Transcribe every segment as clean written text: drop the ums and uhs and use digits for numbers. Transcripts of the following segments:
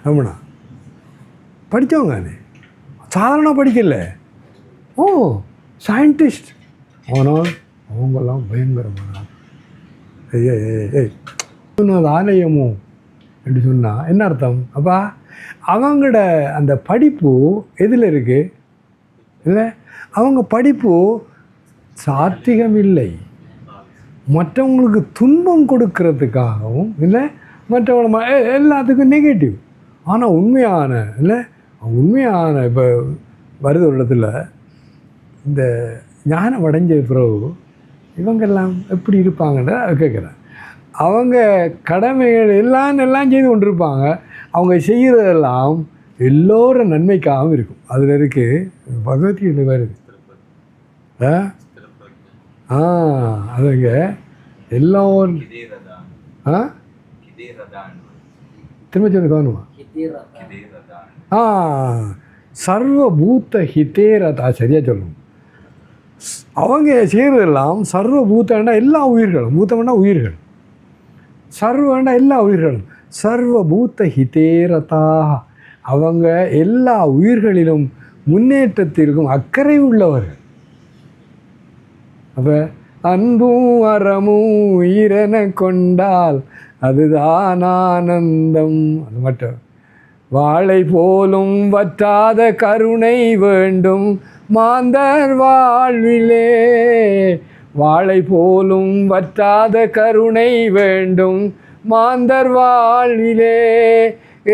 ரமணா படித்தவங்க சாதாரண படிக்கல. ஓ சயின்டிஸ்ட். ஆனால் அவங்கெல்லாம் பயங்கரமான ஆலயமோ அப்படி சொன்னால் என்ன அர்த்தம்? அப்போ அவங்களோட அந்த படிப்பு எதில் இருக்குது? இல்லை, அவங்க படிப்பு சாத்திகம் இல்லை, மற்றவங்களுக்கு துன்பம் கொடுக்கறதுக்காகவும் இல்லை, மற்றவங்க எல்லாத்துக்கும் நெகட்டிவ். ஆனால் உண்மையான இல்லை, உண்மையான இப்போ வருது இடத்துல இந்த ஞானம் அடைஞ்ச பிறகு இவங்கெல்லாம் எப்படி இருப்பாங்கன்ற கேட்குறேன். அவங்க கடமைகள் எல்லாம் செய்து கொண்டிருப்பாங்க. அவங்க செய்கிறதெல்லாம் எல்லோரும் நன்மைக்காகவும் இருக்கும். அதில் இருக்குது பகவத்கீதை வருது. அதுங்க எல்லோரும் திரும்ப சொல்லி கவனமா சர்வபூத்த ஹிதேரதா, சரியாக சொல்லணும். அவங்க செய்கிறதெல்லாம் சர்வபூத்தம்னா எல்லா உயிர்களும், பூத்தம்னா உயிர்கள், சர்வண்டா எல்லா உயிர்களும், சர்வபூத்த ஹிதேரதா, அவங்க எல்லா உயிர்களிலும் முன்னேற்றத்திற்கும் அக்கறை உள்ளவர்கள். அப்போ அன்பும் அறமும் உயிரென கொண்டால் அதுதான் ஆனந்தம். அது மட்டும் வாழை போலும் வற்றாத கருணை வேண்டும் மாந்தர் வாழ்விலே, வாழை போலும் வற்றாத கருணை வேண்டும் மாந்தர் வாழ்விலே,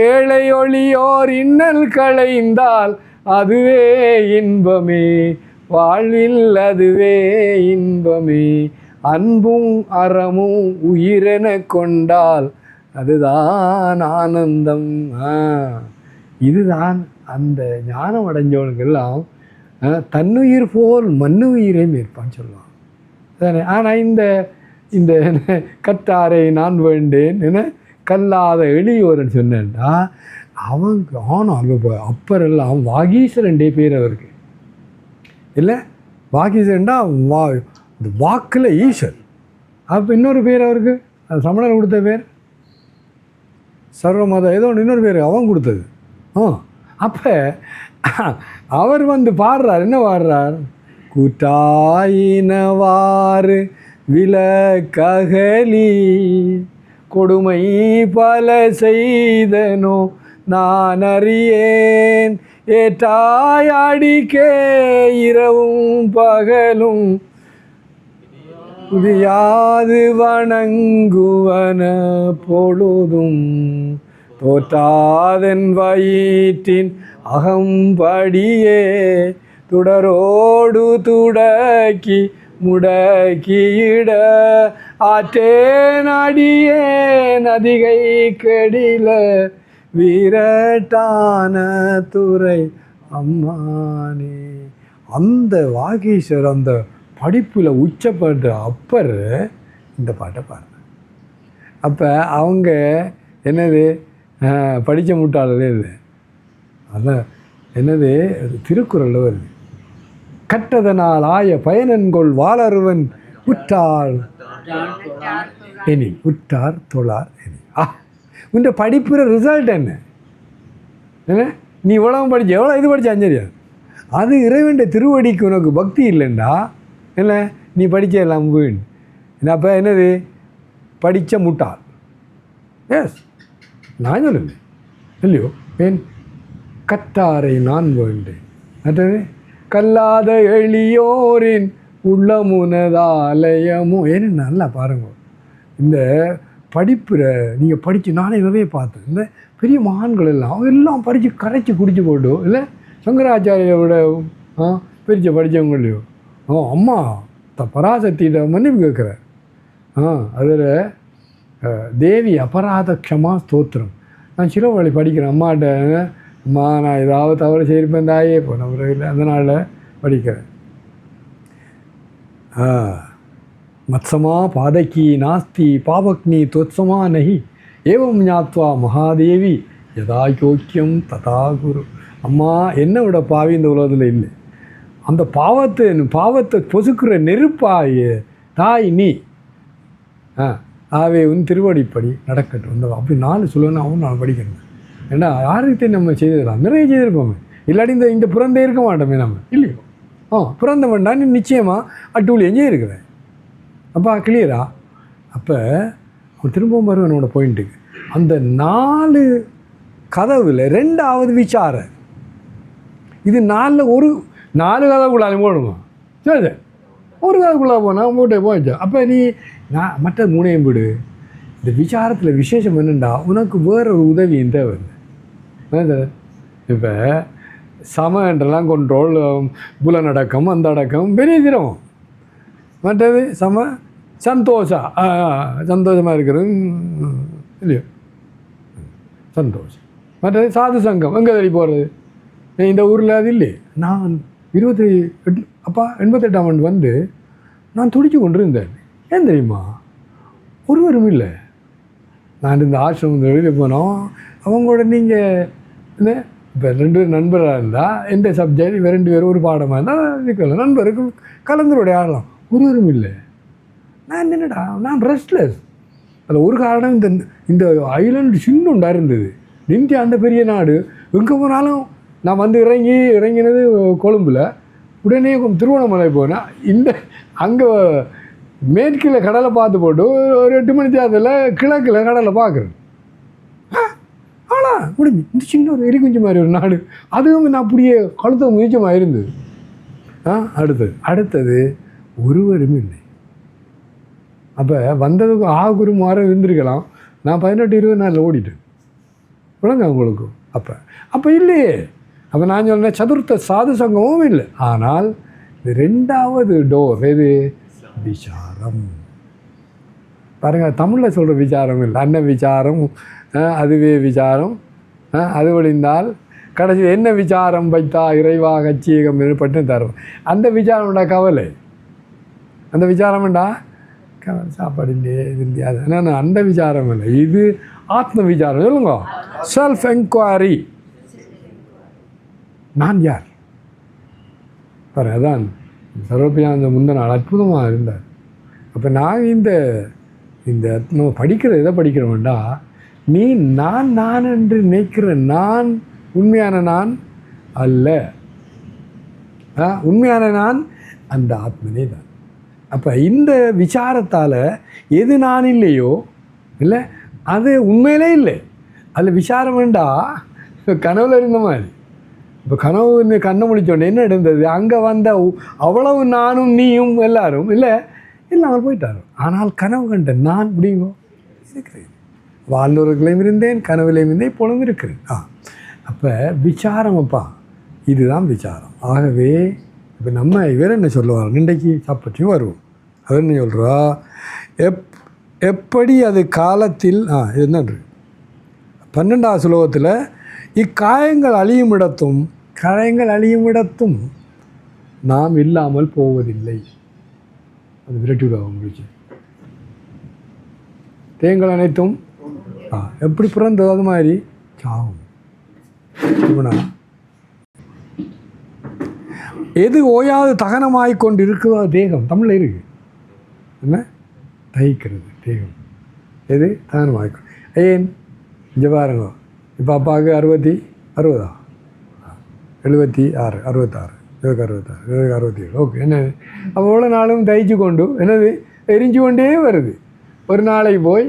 ஏழை ஒளியோர் இன்னல் களைந்தால் அதுவே இன்பமே, வாழ்வில் அதுவே இன்பமே, அன்பும் அறமும் உயிரென கொண்டால் அதுதான் ஆனந்தம். இதுதான் அந்த ஞானம் அடைஞ்சவனுக்கெல்லாம் தன்னுயிர் போல் மண்ணுயிரை மேற்பான்னு சொல்லுவான் தானே. ஆனால் இந்த கத்தாரை நான் வேண்டேன் என கல்லாத எளியோரன் சொன்னேன்டா அவங்க. ஆனால் அப்பரெல்லாம் வாகீசரண்டே பேர் அவருக்கு இல்லை, வாகீசரண்டா வாக்கில் ஈஸ்வர். அப்போ இன்னொரு பேர் அவருக்கு, அது சமணர் கொடுத்த பேர் சர்வமத ஏதோ ஒன்று இன்னொரு பேர் அவன் கொடுத்தது. அப்போ அவர் பாடுறார், என்ன பாடுறார்? கூட்டாயினவாறு விலக்ககலி கொடுமை பல செய்தனோ நான் அறியேன், ஏற்றாயாடிக்கே இரவும் பகலும் புதியாது வணங்குவன பொழுதும் தோற்றாதன் வயிற்றின் அகம்படியே துடரோடு துடக்கி முடக்கியிட ஆற்றேன் அடியேன் அதிகை கெடில வீரட்டான துறை அம்மானே. அந்த வாகீஸ்வர் அந்த படிப்பில் உச்சப்பட்ட அப்பர் இந்த பாட்டை பாருங்க. அப்போ அவங்க என்னது படித்த முட்டாளே இல்லை, அதான் என்னது திருக்குறளில் வருது. கற்றதனால் ஆய பயனன்கொள் வாளருவன் உற்றார் எனி உற்றார் தொழார் எனி. உன்ற படிப்புற ரிசல்ட் என்ன? நீ இவ்வளவு படித்த எவ்வளோ இது படித்த அஞ்சரியா, அது இறைவன் திருவடிக்கு உனக்கு பக்தி இல்லைண்டா இல்லை, நீ படித்த எல்லாம் வீண். அப்போ என்னது படித்த முட்டாள். எஸ், நான் சொல்லலை இல்லையோ. ஏன் கற்றாரை நான் வேண்டேன், மற்றது கல்லாத எளியோரின் உள்ளமுனதாலயமோ. ஏன்னு நல்லா பாருங்க, இந்த படிப்புற நீங்கள் படித்து நானே நிறைய பார்த்தேன். இந்த பெரிய மகான்கள் எல்லாம் படித்து கரைச்சி குடிச்சு போட்டு இல்லை, சங்கராச்சாரியோட படித்தவங்களையோ அம்மா பராசக்தியிட மன்னிப்பு கேட்குறார். அதில் தேவி அபராத க்ஷமா ஸ்தோத்திரம். நான் சிறுவழி படிக்கிறேன் அம்மாட்ட, அம்மா நான் ஏதாவது தவறு செய்திருப்பேன் தாயே போன பிறகு அதனால் படிக்கிறேன். மத்சமா பாதகி நாஸ்தி பாபக்னி தோத்சமா நகி ஏவம் ஞாத்வா மகாதேவி யதா யோக்கியம் ததா குரு. அம்மா என்னை விட பாவி இந்த உலகத்தில் இல்லை, அந்த பாவத்தை பொசுக்கிற நெருப்பாய் தாய் நீ. ஆகவே உன் திருவடிப்படி நடக்கட்டும். அந்த அப்படி நான் சொல்லுவேன்னா அவன் நான் படிக்கிறேன். ஏன்னா யாருக்கு நம்ம செய்திடலாம், நிறைய செய்திருப்போமே. இல்லாட்டி இந்த பிறந்தே இருக்க மாட்டோமே நம்ம, இல்லையோ? பிறந்த வேண்டாம் நீ நிச்சயமாக அட்டூழியம் செய்யிருக்கிறேன். அப்போ கிளியரா? அப்போ திரும்பவும் வருவேன் என்னோட பாயிண்ட்டுக்கு. அந்த 4 கதவுல 2வது விசாரம். இது 4 ஒரு 4 கதவுக்குள்ளாலே போடுமா? சரி, ஒரு கதவுக்குள்ளே போனால் மூட்டை போயிடுச்சு. அப்போ நீ நான் மற்ற 3ஐயும் விடு. இந்த விசாரத்தில் விசேஷம் என்னென்னா, உனக்கு வேறு ஒரு உதவியும் தேவை. இப்போ சமன்றெல்லாம் கண்ட்ரோல், புலனடக்கம், அந்த அடக்கம் பெரிய திரம். மற்றது சந்தோஷமாக இருக்கிறது இல்லையோ, சந்தோஷம். மற்றது சாது சங்கம் எங்கே தேடி போகிறது? இந்த ஊரில் அது இல்லையே. நான் 88ஆம் ஆண்டு வந்து நான் துடிச்சு கொண்டு இருந்தேன். ஏன் தெரியுமா? ஒருவரும் இல்லை. நான் இந்த ஆசிரமம் வெளியில் போனோம். அவங்களோட நீங்கள் இந்த இப்போ 2 பேர் நண்பராக இருந்தால் எந்த சப்ஜெக்ட் இவ 2 பேரும் ஒரு பாடமாக இருந்தால் இருக்கலாம், நண்பருக்கு கலந்துரோடைய ஆடலாம். ஒருவரும் இல்லை. நான் என்னடா, நான் ரெஸ்ட்லெஸ். அதில் ஒரு காரணம் இந்த ஐலண்டு சின்னொண்டாக இருந்தது. இந்தியா அந்த பெரிய நாடு, எங்கே போனாலும் நான் வந்து இறங்கினது கொழும்பில், உடனே திருவண்ணாமலை போனேன். அங்கே மேற்கில் கடலை பார்த்து போட்டு ஒரு 8 மணி தேர்தலில் கிழக்கில் கடலை பார்க்குறேன். முடிஞ்சு இந்த சின்ன ஒரு எரிகுஞ்சு மாதிரி ஒரு நாடு, அதுவும் நான் அப்படியே கழுத்த முயற்சமாக இருந்தது. அடுத்தது ஒருவரும் இல்லை. அப்போ வந்ததுக்கு ஆகுரு மாற இருந்திருக்கலாம். நான் 18-20 நாளில் ஓடிட்டேன். விளங்க உங்களுக்கு? அப்போ இல்லையே. அப்போ நான் சொன்னேன் சதுர்த்த சாது சங்கமும் இல்லை. ஆனால் இது 2வது டோர் எது? விசாரம். பாருங்கள், தமிழில் சொல்கிற விசாரம் இல்லை. அன்ன விசாரம், அதுவே விசாரம், அது ஒழிந்தால் கடைசி என்ன விசாரம் வைத்தா இறைவா கச்சியகம் பட்டு தரும். அந்த விசாரம்டா கவலை. அந்த விசாரம்டா கவலை. சாப்பாடு இல்லையே, இது இல்லையா, அது அந்த விசாரம் இல்லை. இது ஆத்ம விசாரம். சொல்லுங்க, செல்ஃப் என்கொயரி. நான் யார் பாரு. அதான் சர்வபியானந்த முந்தின நாள் அற்புதமாக இருந்தார். அப்போ நான் இந்த நம்ம படிக்கிற எதை படிக்கிறோம்டா, நீ நான் என்று நினைக்கிற நான் உண்மையான நான் அல்ல. உண்மையான நான் அந்த ஆத்மனே தான். அப்போ இந்த விசாரத்தால் எது நான் இல்லையோ இல்லை, அது உண்மையிலே இல்லை. அதில் விசாரம் வேண்டா கனவுல இருந்த மாதிரி. இப்போ கனவு கண்ணை முடிச்சோடனே என்ன இருந்தது? அங்கே வந்த அவ்வளவு நானும் நீயும் எல்லாரும் இல்லை இல்லாமல் போயிட்டார். ஆனால் கனவு கண்ட நான் முடியுமோ இருக்கிறேன். வாழ்ந்தவர்களையும் இருந்தேன், கனவுலையும் இருந்தேன், இப்பொழுதும் இருக்கிறேன். அப்போ விசாரமப்பா, இதுதான் விசாரம். ஆகவே இப்போ நம்ம இவர் என்ன சொல்லுவார், இன்றைக்கு சாப்பற்றியும் வருவோம். அவர் என்ன சொல்கிறா, எப்படி அது காலத்தில் என்னன்று 12வது ஸ்லோகத்தில் இக்காயங்கள் அழியும் இடத்தும் நாம் இல்லாமல் போவதில்லை. அது விரட்டி விடுவாங்க முடிச்சு. தேங்கள் அனைத்தும் எப்படி பிறந்ததோ அது மாதிரி சாவும். எது ஓயாது தகனமாய் கொண்டு இருக்குதோ தேகம். தமிழில் இருக்கு என்ன? தகிக்கிறது தேகம். எது தகனமாய்க்கும். ஏன் இங்கே பாருங்க, இப்போ அப்பாவுக்கு 66 76 66 67. ஓகே, என்னது அப்போ எவ்வளோ நாளும் தயிச்சு கொண்டு என்னது எரிஞ்சு கொண்டே வருது. ஒரு நாளைக்கு போய்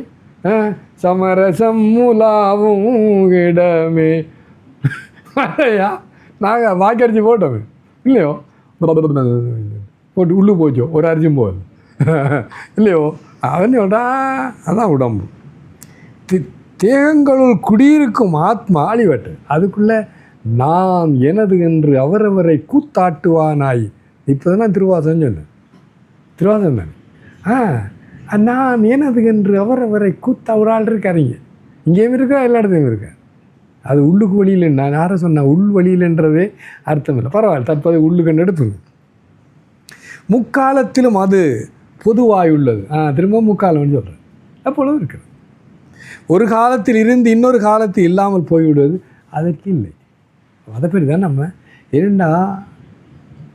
சமரசம் மூலாவும் இடமே ஐயா நாங்கள் வாக்கரிச்சு போட்டோமே இல்லையோ, போட்டு உள்ளு போச்சோ ஒரு அரிச்சும் போகுது இல்லையோ. அவன் சொல்கிறா அதான் உடம்பு. தேகங்களுள் குடியிருக்கும் ஆத்மா அழிவட்டு. அதுக்குள்ளே நான் எனது என்று அவரவரை கூத்தாட்டுவானாய். இப்போ தான் நான் திருவாசகம் சொன்னேன். திருவாசகம் தானே. நான் எனது என்று அவரவரை ஒரு ஆள் இருக்காருங்க. இங்கேயும் இருக்கா, எல்லா இடத்துலையும் இருக்கா. அது உள்ளுக்கு வழியில். நான் யாரை சொன்னேன் உள் வழியில்ன்றதே அர்த்தம் இல்லை. பரவாயில்ல, தற்போது உள்ளுக்கண்டு எடுத்துங்க. முக்காலத்திலும் அது பொதுவாய் உள்ளது. திரும்ப முக்காலம் சொல்கிறேன். அப்பொழுது இருக்கிறது. ஒரு காலத்தில் இருந்து இன்னொரு காலத்தில் இல்லாமல் போய்விடுவது அதற்கு இல்லை. அதை பற்றி தான் நம்ம என்னென்னா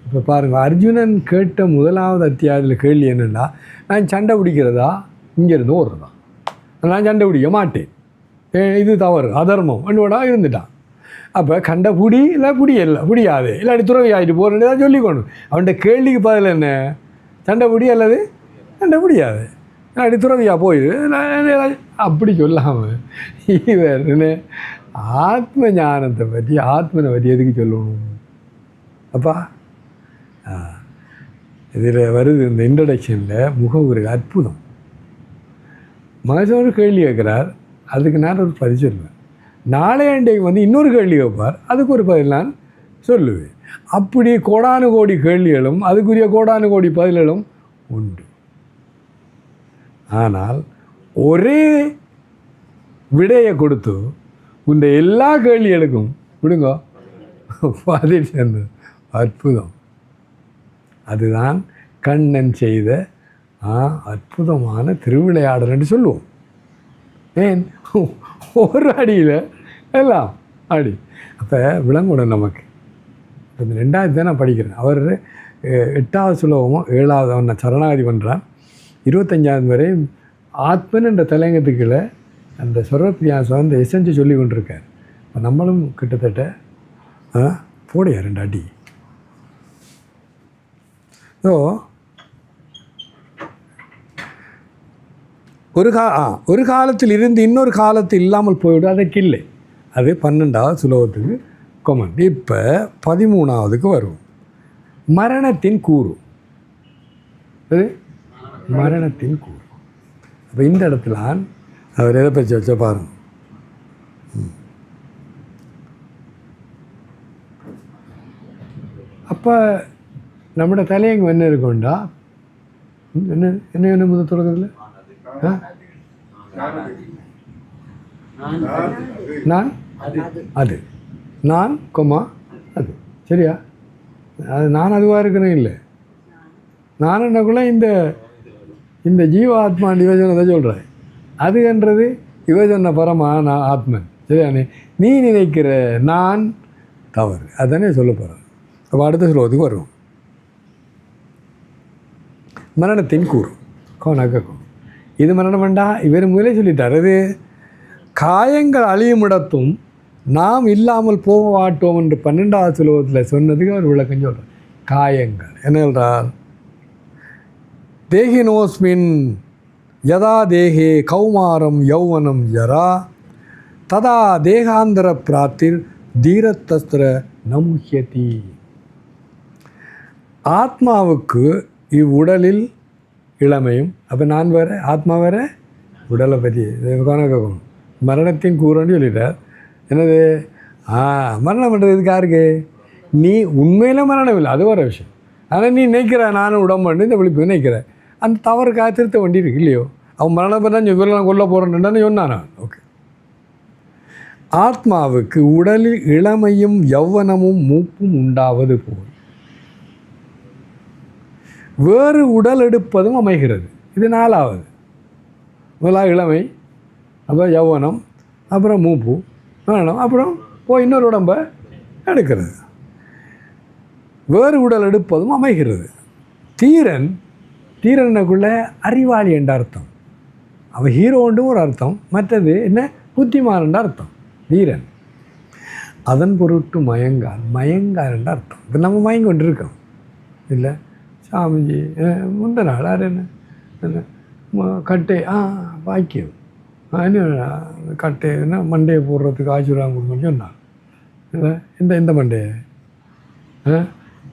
இப்போ பாருங்கள், அர்ஜுனன் கேட்ட 1வது அத்தியாயத்தில் கேள்வி என்னென்னா, நான் சண்டை பிடிக்கிறதா இங்கேருந்து ஓடுறதா? நான் சண்டை பிடிக்க மாட்டேன். இது தவறு அதர்மம் என்னோட இருந்துட்டான். அப்போ கண்ட புடி இல்லை புடியல்ல புடியாது இல்லாட்டி துறவி ஆகிட்டு போகிறேன்னு தான் சொல்லிக்கணும். அவன்கிட்ட கேள்விக்கு பதில் என்ன, சண்டை புடி அல்லது சண்டை புடியாது இல்லாட்டி துறவியாக போயிடு அப்படி சொல்லாமல் இவர் என்ன ஆத்ம ஞானத்தை பற்றி ஆத்மனை பற்றி எதுக்கு சொல்லணும்? அப்பா இதில் வருது இந்த இன்ட்ரடக்ஷனில் முகவுரை அற்புதம். மகேஸ்வரர் கேள்வி கேட்குறார், அதுக்கு நான் ஒரு பதில் சொல்லுவேன். நாளையண்டைக்கு இன்னொரு கேள்வி கேட்பார், அதுக்கு ஒரு பதில் நான் சொல்லுவேன். அப்படி கோடானு கோடி கேள்விகளும் அதுக்குரிய கோடானு கோடி பதில்களும் உண்டு. ஆனால் ஒரே விடையை கொடுத்து இந்த எல்லா கேள்விகளுக்கும் விடுங்க பதில் சேர்ந்தது அற்புதம். அதுதான் கண்ணன் செய்த அற்புதமான திருவிளையாடல் என்று சொல்லுவோம். ஏன் ஒரு அடியில் எல்லாம் அடி. அப்போ விளங்கணும் நமக்கு. இப்போ இந்த 2வது தான் நான் படிக்கிறேன். அவர் 8வது சுலபமோ 7வது அவன் நான் சரணாகதி பண்ணுறான். 25வது வரை ஆத்மன் என்ற தலையங்கத்துக்குள்ள அந்த சர்வப்பிரியாசம் அந்த எசன்ஸை சொல்லி கொண்டிருக்கார். இப்போ நம்மளும் கிட்டத்தட்ட போடையா 2 அடி. ஸோ ஒரு காலத்தில் இருந்து இன்னொரு காலத்தில் இல்லாமல் போய்விடும், அதற்கு இல்லை. அது 12வது சுலோகத்துக்கு கொமெண்ட். இப்போ 13வதுக்கு வருவோம். மரணத்தின் கூறு. அது மரணத்தின் கூறு. அப்போ இந்த இடத்துல அவர் எதை பற்றி வச்ச பாருங்க. அப்போ நம்மளோட தலையங்கம் என்ன இருக்கும்டா, என்ன என்ன என்ன முதல் தொடக்கத்தில் நான் அது நான் கொமா அது சரியா? அது நான் அதுவாக இருக்கணும் இல்லை. நான் என்னக்குள்ள இந்த ஜீவாத்மா யுவஜனத்தை சொல்கிறேன். அதுன்றது யுவஜன பரமா நான் ஆத்மன் சரியானே. நீ நினைக்கிற நான் தவறு, அதுதானே சொல்ல போகிறேன். அப்போ அடுத்த சொல்வதுக்கு வருவோம். மரணத்தின் கூறு கோணக்கம். இது மரணம் வேண்டா, இவர் முதலே சொல்லிட்டார். அது காயங்கள் அழியும் இடத்தும் நாம் இல்லாமல் போக மாட்டோம் என்று 12வது சுலோகத்தில் சொன்னதுக்கு அவர் விளக்கம் சொல்கிறார். காயங்கள் என்ன சொல்கிறார்? தேகினோஸ்மின் யதா தேகே கௌமாரம் யௌவனம் ஜரா ததா தேகாந்தர பிராப்திர் தீரத்தஸ்திர நமுஹ்யதி. ஆத்மாவுக்கு இவ்வுடலில் இளமையும், அப்போ நான் வேறு ஆத்மா வேறு உடலை பற்றி கணக்கணும். மரணத்தின் கூறன்னு சொல்லிட்டார். என்னது மரணம் பண்ணுறதுக்கு யாருக்கு? நீ உண்மையில் மரணம் இல்லை, அது ஒரு விஷயம். ஆனால் நீ நினைக்கிற நானும் உடம்பு இந்த விழிப்பு நினைக்கிற அந்த தவறுக்காக திருத்த வேண்டி இருக்கு இல்லையோ? அவன் மரணம் பண்ணால் இவரெல்லாம் கொல்ல போகிறேன்னு சொன்னான். ஓகே. ஆத்மாவுக்கு உடலில் இளமையும் யௌவனமும் மூப்பும் உண்டாவது போல் வேறு உடல் எடுப்பதும் அமைகிறது. இது 4வது. முதலாக இளமை, அப்புறம் யௌவனம், அப்புறம் மூப்பு வேணும், அப்புறம் போய் இன்னொரு உடம்பை எடுக்கிறது. வேறு உடல் எடுப்பதும் அமைகிறது. தீரனுக்குள்ள அறிவாளி என்ற அர்த்தம். அவன் ஹீரோண்டும் ஒரு அர்த்தம், மற்றது என்ன புத்திமான் என்ற அர்த்தம். தீரன் அதன் பொருட்டு மயங்கார் என்ற அர்த்தம். இப்போ நம்ம மயங்கி கொண்டு இருக்கோம் இல்லை சாமிஜி முந்த நாள் என்ன கட்டை பாக்கியம் என்ன கட்டைன்னா மண்டையை போடுறதுக்கு ஆசீர்வாதம் கொடுக்கணும்னு சொன்னான். இல்லை இந்த மண்டையை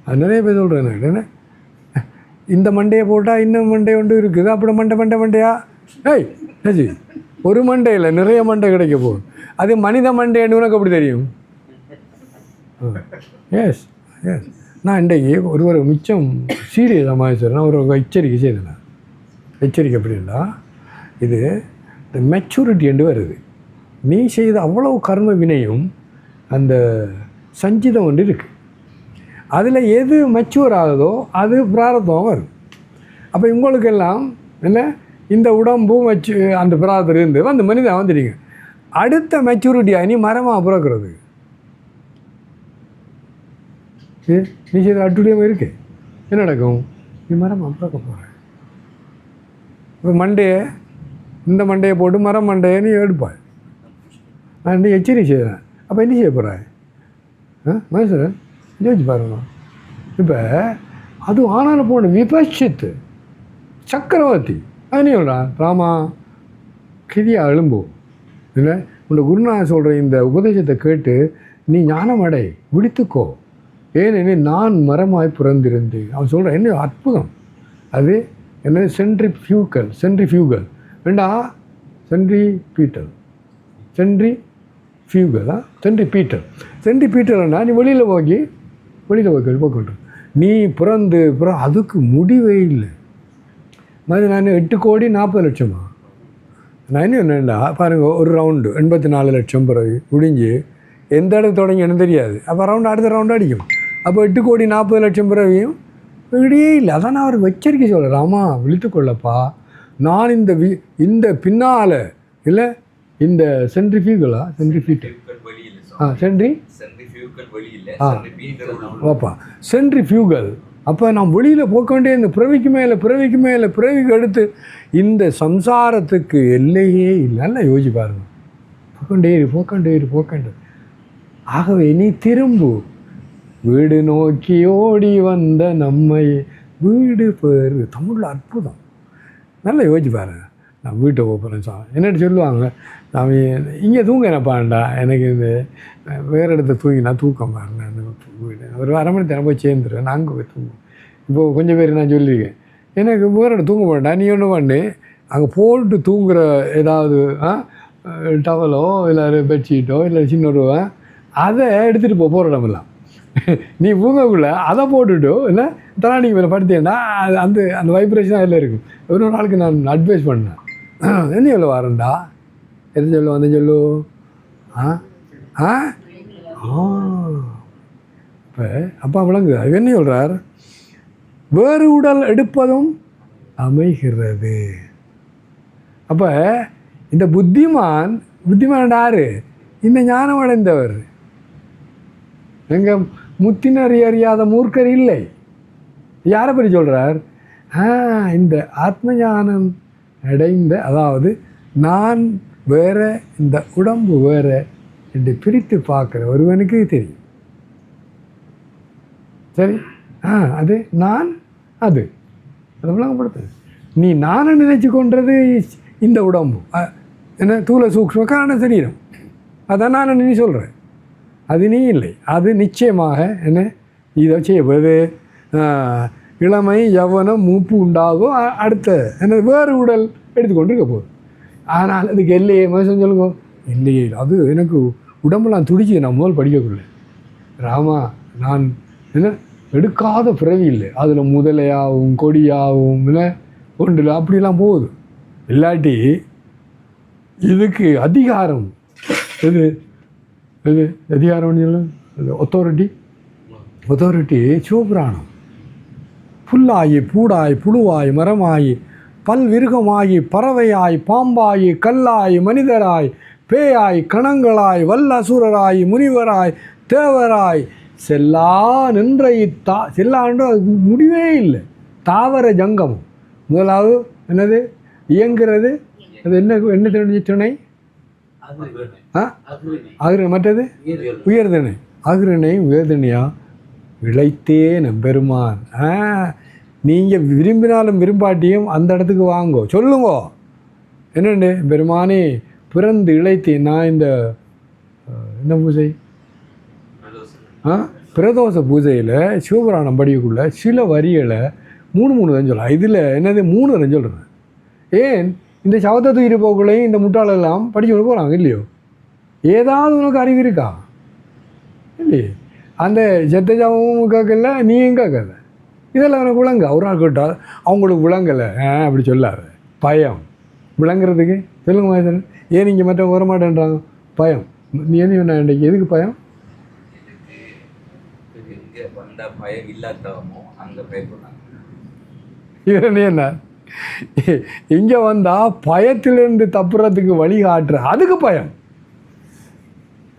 அது நிறைய பேர் சொல்கிறேன். என்ன இந்த மண்டையை போட்டால் இன்னும் மண்டை ஒன்று இருக்குது, அப்படி மண்டையா ஏய் சரி ஒரு மண்டையில் நிறைய மண்டை கிடைக்க போகுது. அது மனித மண்டைன்னு உனக்கு அப்படி தெரியும்? Yes yes. நான் இன்றைக்கு ஒரு மிச்சம் சீரியஸாக சார் நான் ஒரு எச்சரிக்கை செய்தேன். எச்சரிக்கை எப்படின்னா, இது இந்த மெச்சூரிட்டி என்று வருது. நீ செய்த அவ்வளோ கர்ம வினையும் அந்த சஞ்சிதம் ஒன்று இருக்குது. அதில் எது மெச்சூர் ஆகுதோ அது பிராரத்தம் வரும். அப்போ உங்களுக்கெல்லாம் என்ன இந்த உடம்பு அந்த பிராரத்தில் இருந்து அந்த மனிதன் வந்துட்டீங்க. அடுத்த மெச்சூரிட்டியாக நீ மரமாக பிறக்கிறது. நீ செய்த அட்டுடியமாக இருக்கு, என்ன நடக்கும்? நீ மரமாக பிறக்க போகிற. இப்போ இந்த மண்டையை போட்டு மரம் மண்டையை நீ எடுப்பாய். நான் என்ன எச்சரிக்கை செய்கிறேன். அப்போ என்ன செய்ய போகிறேன்? மனுஷன் யோசிச்சு பாருங்க. இப்போ அது ஆனாலும் போன விபட்சித்து சக்கரவர்த்தி அது சொல்கிறான், ராமா கிரியா எழும்பு இல்லை, உன்னோட குருநாதன் சொல்கிற இந்த உபதேசத்தை கேட்டு நீ ஞானம் அடை, விழித்துக்கோ, ஏனெனில் நான் மரமாய் பிறந்திருந்தேன். அவன் சொல்கிறான், என்ன அற்புதம் அது, என்ன சென்ட்ரிஃபியூகல் வேண்டா, சென்ட்ரிபீட்டல் சென்ட்ரிபீட்டல்னா நீ வெளியில் போய்க்கொண்டு நீ பிறந்து அதுக்கு முடிவே இல்லை. மாதிரி நான் 8,40,00,000 நான் என்னென்னா பாருங்கள், ஒரு ரவுண்டு 84,00,000 பிறகு முடிஞ்சு எந்த இடத்து தொடங்கி எனக்கு தெரியாது. அப்போ அடுத்த ரவுண்டு அடிக்கும். அப்போ 8,40,00,000 பிறவையும் விடியே இல்லை. அதான் நான் அவர் எச்சரிக்கை சொல்கிறேன், ராமா விழித்துக்கொள்ளப்பா, நான் இந்த பின்னால் இல்லை இந்த சென்ட்ரிஃபியூகல் அப்போ நான் வெளியில் போக்கொண்டே இந்த பிறவிக்கு மேலே பிறவிக்கு அடுத்து இந்த சம்சாரத்துக்கு எல்லையே இல்லை. நல்லா யோசிச்சு பாருங்க. போக்கண்டே. ஆகவே நீ திரும்பு, வீடு நோக்கி ஓடி வந்த நம்மை வீடு பேர். தமிழில் அற்புதம். நல்லா யோசிச்சு பாருங்க. நான் வீட்டை போகிறேன் சார் என்னட்டு சொல்லுவாங்க, நான் இங்கே தூங்க என்னப்பாண்டா, எனக்கு இந்த வேறு இடத்த தூங்கினா தூக்கம் பாருங்க, வீடு ஒரு 1/2 மணி நேரம் போய் சேர்ந்துருவேன், நான் அங்கே போய் தூங்குவேன். இப்போது கொஞ்சம் பேர் நான் சொல்லியிருக்கேன், எனக்கு வேறு இடம் தூங்க மாட்டேன், நீ ஒன்று பண்ணு, அங்கே போட்டு தூங்குகிற ஏதாவது டவலோ இல்லை பெட்ஷீட்டோ இல்லை சின்ன அதை எடுத்துகிட்டு போகிற இடமெல்லாம் நீ பூங்கக்குள்ளே அதை போட்டுவிட்டோ இல்லை தலானிக்கு மேலே படுத்தேன்னா அந்த வைப்ரேஷன் அதில் இருக்கும். ஒரு நாளுக்கு நான் அட்வைஸ் பண்ணேன், என்ன சொல்ல வரேன்டா, எது சொல்ல வந்தேன் சொல்லு. இப்போ அப்பா விளங்கு அது என்ன சொல்கிறார், வேறு உடல் எடுப்பதும் அமைகிறது. அப்போ இந்த புத்திமான் யார்? இந்த ஞானம் அடைந்தவர். எங்கள் முத்தினர் அறியாத மூர்க்கர் இல்லை. யாரை பற்றி சொல்கிறார்? இந்த ஆத்ம ஞானம் அடைந்த, அதாவது நான் வேற இந்த உடம்பு வேற என்று பிரித்து பார்க்குற ஒருவனுக்கு தெரியும். சரி, அது நான், அது விளங்கப்படுத்து. நீ நானை நினைச்சு கொண்டது இந்த உடம்பு என்ன தூள சூக்ஷ்ம காரண சரீரம், அதான் நான் நீ சொல்கிறேன். அது நீ இல்லை. அது நிச்சயமாக என்ன இதை செய்வது இளமை யவனம் மூப்பு உண்டாகும், அடுத்த என்ன வேறு உடல் எடுத்துக்கொண்டு இருக்க போகுது. ஆனால் அதுக்கு எல்லையே மனுஷன் சொல்லுங்க, இல்லையே அது எனக்கு உடம்பெல்லாம் துடிச்சு. நான் முதல் படிக்கக்குள்ள ராமா நான் என்ன எடுக்காத பிறவி இல்லை, அதில் முதலையாகவும் கொடியாகவும் இல்லை ஒன்றில் அப்படிலாம் போகுது. இல்லாட்டி இதுக்கு அதிகாரம் எது அதிகாரம்னு சொல்ல ஒத்தாரிட்டி சிவபுராணம். புல்லாயி பூடாய் புழுவாய் மரமாயி பல்விருகமாகி பறவையாய் பாம்பாயி கல்லாய் மனிதராய் பேயாய் கணங்களாய் வல்லசுரராய் முனிவராய் தேவராய் செல்லா நின்ற செல்லாண்டு அது முடிவே இல்லை. தாவர ஜங்கமம் முதலாவது என்னது இயங்குறது, அது என்ன துணை? மற்றது உயர்தனை. அகிரணை உயர்தனையா இழைத்தேன் பெருமான். நீங்கள் விரும்பினாலும் விரும்பாட்டியும் அந்த இடத்துக்கு வாங்கோ, சொல்லுங்கோ என்னண்டு பெருமானே பிறந்து இழைத்தேன். நான் இந்த என்ன பூஜை பிரதோஷ பூஜையில் சிவபுராணம் படிக்கக்குள்ள சில வரிகளை 3 தான் சொல்லலாம். இதில் என்னது 3 தான் சொல்கிறேன். ஏன் இந்த சவத்தை தூக்கிட்டு போக்குள்ளையும் இந்த முட்டாளெல்லாம் படிச்சு கொண்டு போகிறாங்க இல்லையோ? ஏதாவது உனக்கு அறிவு இருக்கா இல்லையே? அந்த செத்த சவமும் கேட்கல, நீயும் கேட்கல, இதெல்லாம் எனக்கு விளங்க. ஒரு நாள் கேட்டால் அவங்களுக்கு விளங்கலை அப்படி சொல்லாது. பயம் விளங்குறதுக்கு சொல்லுங்க மாதிரி. ஏன் இங்கே மற்றவங்க வரமாட்டேன்றாங்க? பயம். நீ என்ன சொன்ன இன்றைக்கு? எதுக்கு பயம்? இவன் என்ன இங்கே வந்தால் பயத்திலிருந்து தப்புறதுக்கு வழி காட்டுற, அதுக்கு பயம்.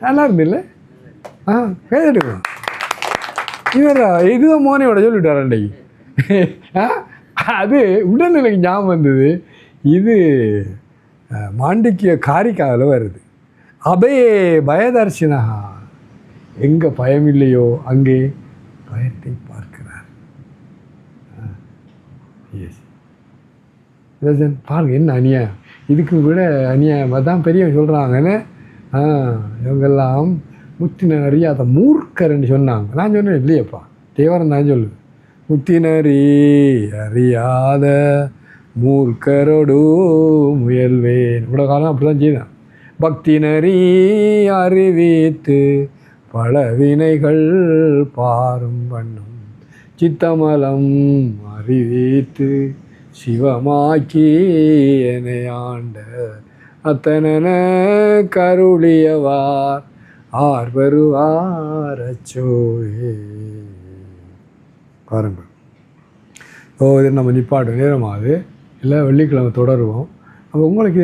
நல்லா இருந்தில்ல? கேட்டுக்கோ. இவர் இதுதான் மோனையோட சொல்லிவிட்டார் அன்றைக்கு. அது உடனே எனக்கு ஞாபகம் வந்தது. இது மாண்டிக்கிய காரிக்காவில் வருது. அபயே பயதர்ஷினா, எங்கே பயம் இல்லையோ அங்கே பயத்தை பார்க்கிறார். எஸ் பாருங்க என்ன அநியாயம், இதுக்கு விட அநியாயம் அதான் பெரியவங்க சொல்கிறாங்கன்னு. இவங்கெல்லாம் முத்தினறி அதை மூர்க்கர்ன்னு சொன்னாங்க. நான் சொன்னேன் இல்லையப்பா, தேவரன் நான் சொல்லு, முத்தினறி அறியாத மூர்க்கரோடு முயல்வேன். இவ்வளோ காலம் அப்படி தான் செய்தேன். பக்தினறி அறிவித்து பல வினைகள் பாரும் பண்ணும் சித்தமலம் அறிவித்து சிவமாக்கி என்னை ஆண்ட அத்தனன கருளியவார் ஆர்வருவார் அச்சோயே. பாருங்கள். இது நம்ம நிப்பாடு நேரமாகுது, இல்லை வெள்ளிக்கிழமை தொடருவோம். அப்போ உங்களுக்கு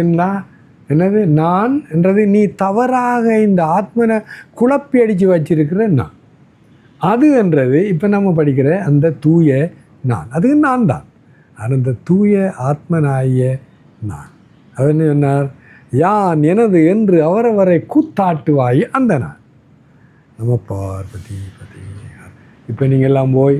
என்னது நான் என்றது நீ தவறாக இந்த ஆத்மனை குழப்பி அடித்து வச்சிருக்கிற நான், அது என்றது இப்போ நம்ம படிக்கிற அந்த தூய நான், அது நான் தான். அந்த தூய ஆத்மனாய நான் அவர் என்ன சொன்னார், யான் எனது என்று அவரவரை கூத்தாட்டுவாய் அந்த நான். நம்ம பார்வதி பதி. இப்போ நீங்கள் எல்லாம் போய்